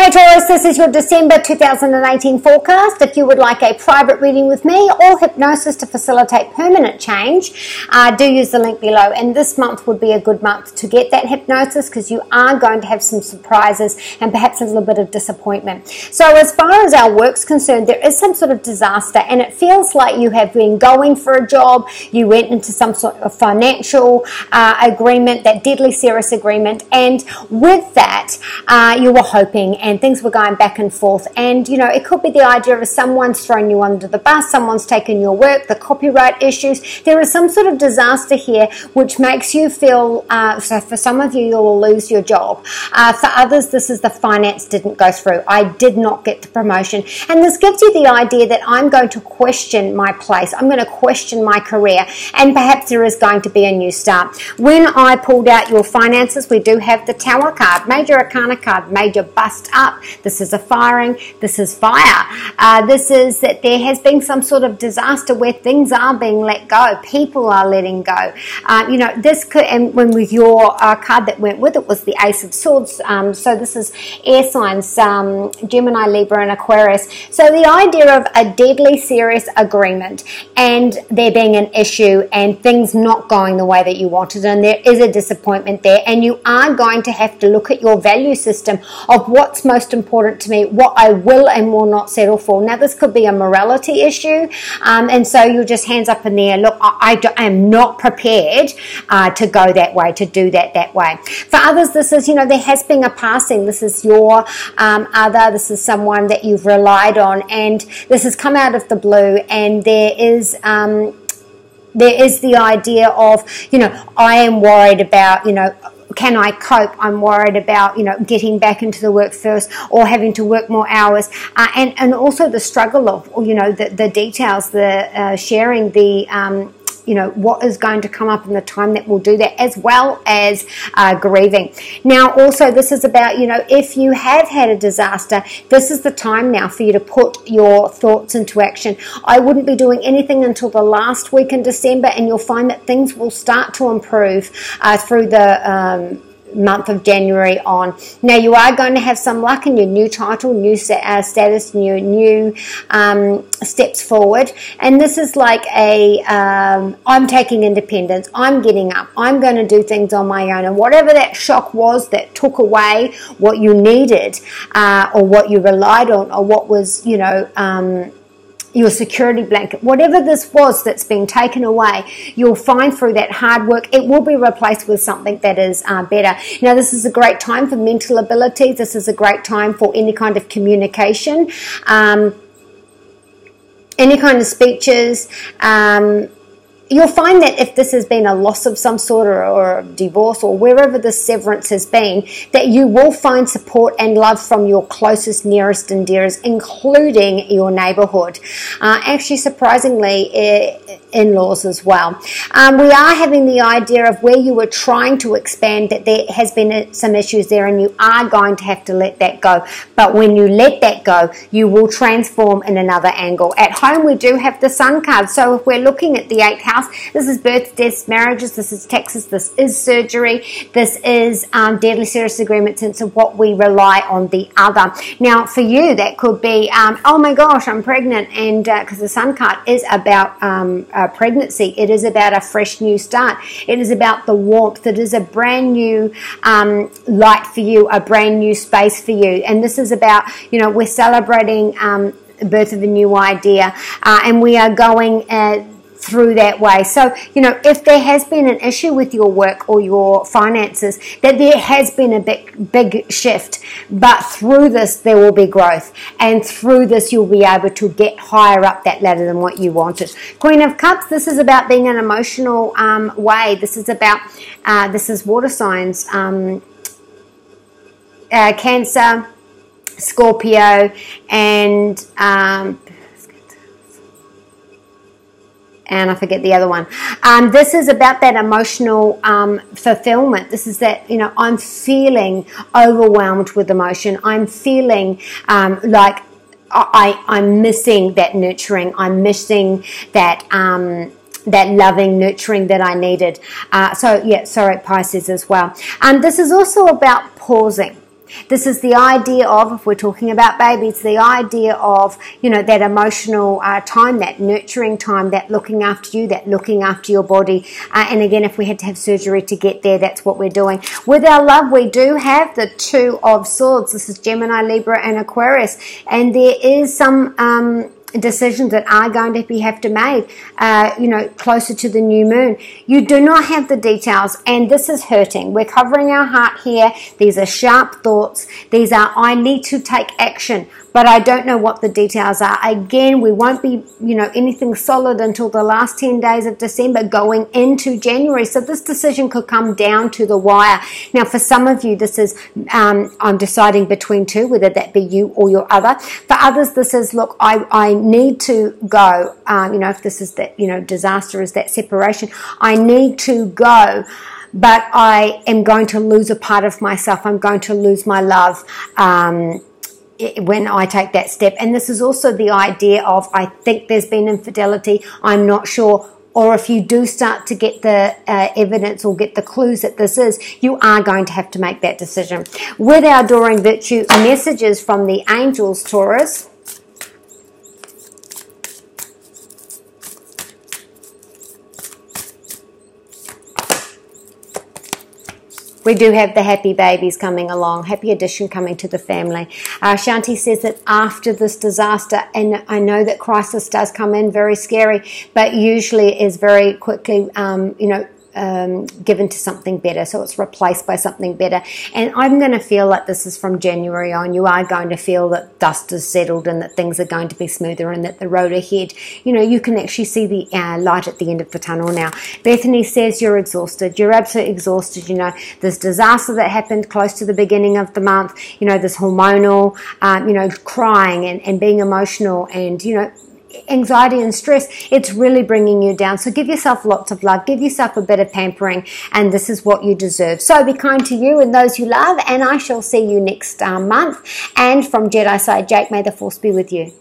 Hey Taurus, this is your December 2018 forecast. If you would like a private reading with me or hypnosis to facilitate permanent change, do use the link below. And this month would be a good month to get that hypnosis because you are going to have some surprises and perhaps a little bit of disappointment. So as far as our work's concerned, there is some sort of disaster and it feels like you have been going for a job, you went into some sort of financial agreement, that deadly serious agreement, and with that you were hoping and things were going back and forth, and you know, it could be the idea of someone's thrown you under the bus, someone's taken your work, the copyright issues. There is some sort of disaster here which makes you feel, so for some of you, you'll lose your job. For others, this is the finance didn't go through. I did not get the promotion. And this gives you the idea that I'm going to question my place. I'm going to question my career, and perhaps there is going to be a new start. When I pulled out your finances, we do have the Tower card, Major Arcana card, Major Bust Up. This is a firing. This is fire. This is that there has been some sort of disaster where things are being let go. People are letting go. You know, this could, and when with your card that went with it was the Ace of Swords. So this is air signs, Gemini, Libra, and Aquarius. So the idea of a deadly serious agreement and there being an issue and things not going the way that you wanted, and there is a disappointment there, and you are going to have to look at your value system of what's most important to me, what I will and will not settle for. Now, this could be a morality issue, and so you're just hands up in the air. Look, I am not prepared to go that way, to do that way. For others, this is, you know, there has been a passing. This is your other. This is someone that you've relied on, and this has come out of the blue, and there is the idea of, you know, I am worried about, you know, can I cope? I'm worried about, you know, getting back into the workforce or having to work more hours, and also the struggle of, you know, the details, the sharing the you know, what is going to come up in the time that will do that, as well as grieving. Now, also, this is about, you know, if you have had a disaster, this is the time now for you to put your thoughts into action. I wouldn't be doing anything until the last week in December, and you'll find that things will start to improve through the month of January on. Now, you are going to have some luck in your new title, new status, new steps forward, and this is like a I'm taking independence, I'm getting up, I'm going to do things on my own, and whatever that shock was that took away what you needed or what you relied on, or what was, you know, your security blanket, whatever this was that's been taken away, you'll find through that hard work, it will be replaced with something that is better. Now, this is a great time for mental abilities. This is a great time for any kind of communication, any kind of speeches. You'll find that if this has been a loss of some sort, or a divorce, or wherever the severance has been, that you will find support and love from your closest, nearest and dearest, including your neighborhood. Actually, surprisingly, in-laws as well. We are having the idea of where you were trying to expand, that there has been some issues there, and you are going to have to let that go. But when you let that go, you will transform in another angle. At home, we do have the Sun card. So if we're looking at the 8th house, this is births, deaths, marriages, this is taxes, this is surgery, this is deadly serious agreements, and so what we rely on the other. Now, for you, that could be, oh my gosh, I'm pregnant, and because the Sun card is about pregnancy, it is about a fresh new start, it is about the warmth, it is a brand new light for you, a brand new space for you, and this is about, you know, we're celebrating the birth of a new idea, and we are going through that way. So, you know, if there has been an issue with your work or your finances, that there has been a big shift, but through this there will be growth, and through this you'll be able to get higher up that ladder than what you wanted. Queen of Cups, this is about being an emotional way. This is about, this is water signs, Cancer, Scorpio, and I forget the other one. This is about that emotional fulfillment. This is that, you know, I'm feeling overwhelmed with emotion. I'm feeling like I'm missing that nurturing. I'm missing that that loving, nurturing that I needed. So yeah, sorry, Pisces as well. This is also about pausing. This is the idea of, if we're talking about babies, the idea of, you know, that emotional time, that nurturing time, that looking after you, that looking after your body. And again, if we had to have surgery to get there, that's what we're doing. With our love, we do have the Two of Swords. This is Gemini, Libra, and Aquarius. And there is some decisions that are going to have to made, you know, closer to the new moon. You do not have the details, and this is hurting. We're covering our heart here. These are sharp thoughts. These are, I need to take action, but I don't know what the details are. Again, we won't be, you know, anything solid until the last 10 days of December going into January. So this decision could come down to the wire. Now, for some of you, this is, I'm deciding between two, whether that be you or your other. For others, this is, look, I need to go. You know, if this is that, you know, disaster is that separation, I need to go, but I am going to lose a part of myself. I'm going to lose my love when I take that step. And this is also the idea of, I think there's been infidelity, I'm not sure. Or if you do start to get the evidence or get the clues that this is, you are going to have to make that decision. With our Adoring Virtue messages from the angels, Taurus, we do have the happy babies coming along, happy addition coming to the family. Shanti says that after this disaster, and I know that crisis does come in very scary, but usually it is very quickly, you know, given to something better, so it's replaced by something better. And I'm going to feel like this is from January on. You are going to feel that dust is settled and that things are going to be smoother and that the road ahead, you know, you can actually see the light at the end of the tunnel now. Bethany says you're exhausted. You're absolutely exhausted. You know, this disaster that happened close to the beginning of the month, you know, this hormonal, you know, crying and being emotional and, you know, anxiety and stress, it's really bringing you down. So give yourself lots of love, give yourself a bit of pampering, and this is what you deserve. So be kind to you and those you love, and I shall see you next month. And from Jedi Side Jake, may the force be with you.